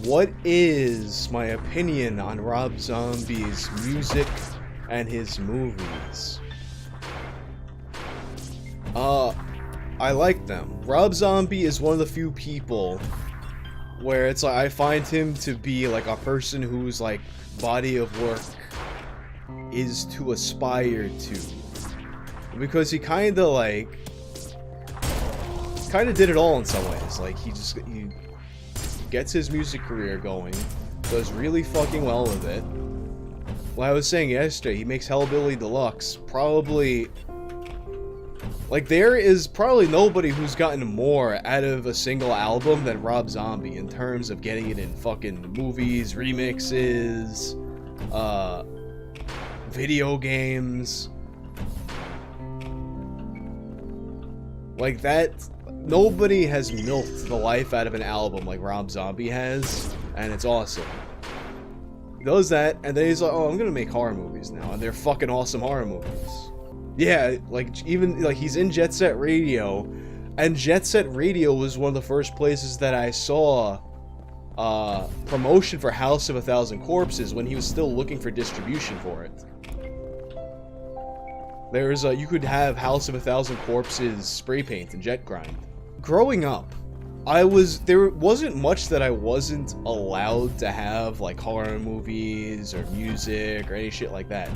what is my opinion on Rob Zombie's music and his movies? I like them. Rob Zombie is one of the few people where it's like I find him to be like a person whose like body of work is to aspire to, because he kind of did it all in some ways. Like he gets his music career going, does really fucking well with it. Like I was saying yesterday, he makes Hellbilly Deluxe. Probably, like, there is probably nobody who's gotten more out of a single album than Rob Zombie in terms of getting it in fucking movies, remixes, video games. Like that, nobody has milked the life out of an album like Rob Zombie has, and it's awesome. He does that, and then he's like, oh, I'm gonna make horror movies now, and they're fucking awesome horror movies. Yeah, like, even, like, he's in Jet Set Radio, and Jet Set Radio was one of the first places that I saw promotion for House of a Thousand Corpses when he was still looking for distribution for it. There's you could have House of a Thousand Corpses spray paint and jet grind. Growing up, there wasn't much that I wasn't allowed to have, like horror movies or music or any shit like that.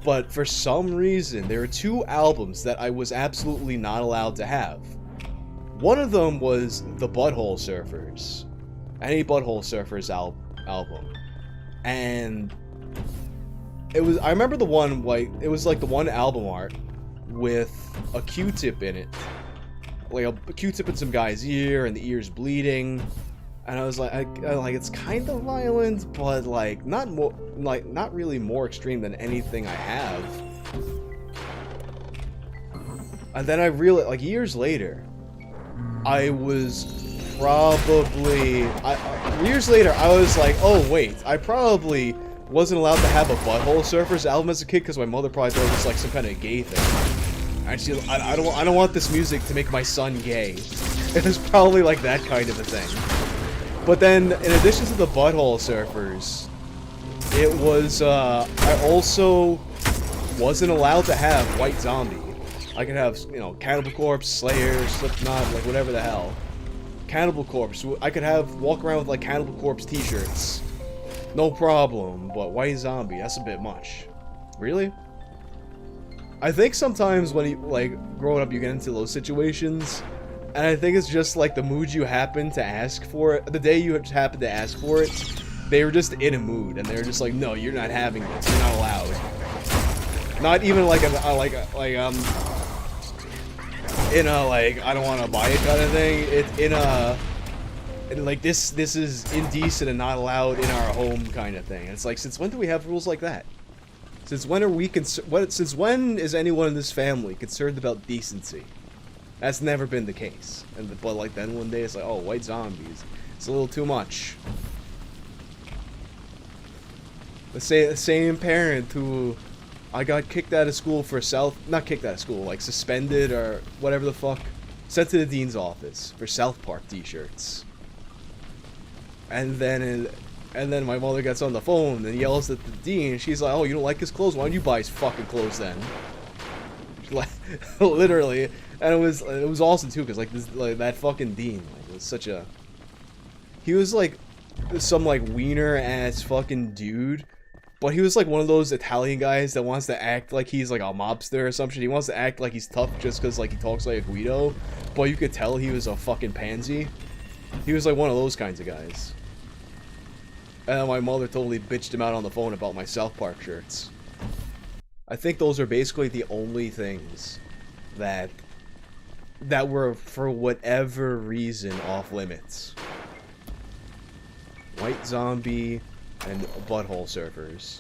But for some reason, there were two albums that I was absolutely not allowed to have. One of them was the Butthole Surfers. Any Butthole Surfers album. And I remember the one, like, it was like the one album art with a Q-tip in it. Like a Q-tip in some guy's ear, and the ear's bleeding. And I was like, it's kind of violent, but like not really more extreme than anything I have. And then I realized, like years later, years later, I was like, oh wait, I probably wasn't allowed to have a Butthole Surfers album as a kid because my mother probably thought it was like some kind of gay thing. And she, I don't want this music to make my son gay. It was probably like that kind of a thing. But then, in addition to the Butthole Surfers, it was, I also wasn't allowed to have White Zombie. I could have, you know, Cannibal Corpse, Slayer, Slipknot, like whatever the hell. Cannibal Corpse, I could walk around with like Cannibal Corpse t-shirts. No problem, but White Zombie, that's a bit much. Really? I think sometimes when you, like, growing up you get into those situations, and I think it's just like the mood you happen to ask for it. The day you happen to ask for it, they were just in a mood, and they were just like, no, you're not having this, you're not allowed. Not even like in a, like, I don't want to buy it kind of thing. It's in like, this is indecent and not allowed in our home kind of thing. It's like, since when do we have rules like that? Since when are we since when is anyone in this family concerned about decency? That's never been the case. But like then one day it's like, oh, White Zombies. It's a little too much. Let's say the same parent who I got kicked out of school for not kicked out of school, like suspended or whatever the fuck, sent to the dean's office for South Park t-shirts. And then my mother gets on the phone and yells at the dean. She's like, oh, you don't like his clothes? Why don't you buy his fucking clothes then? Like, literally. And it was awesome too, because like that fucking dean, like, was such a, he was like some like wiener ass fucking dude, but he was like one of those Italian guys that wants to act like he's like a mobster or some shit. He wants to act like he's tough just because like he talks like a Guido, but you could tell he was a fucking pansy. He was like one of those kinds of guys. And my mother totally bitched him out on the phone about my South Park shirts. I think those are basically the only things that were, for whatever reason, off limits. White Zombie and Butthole Surfers.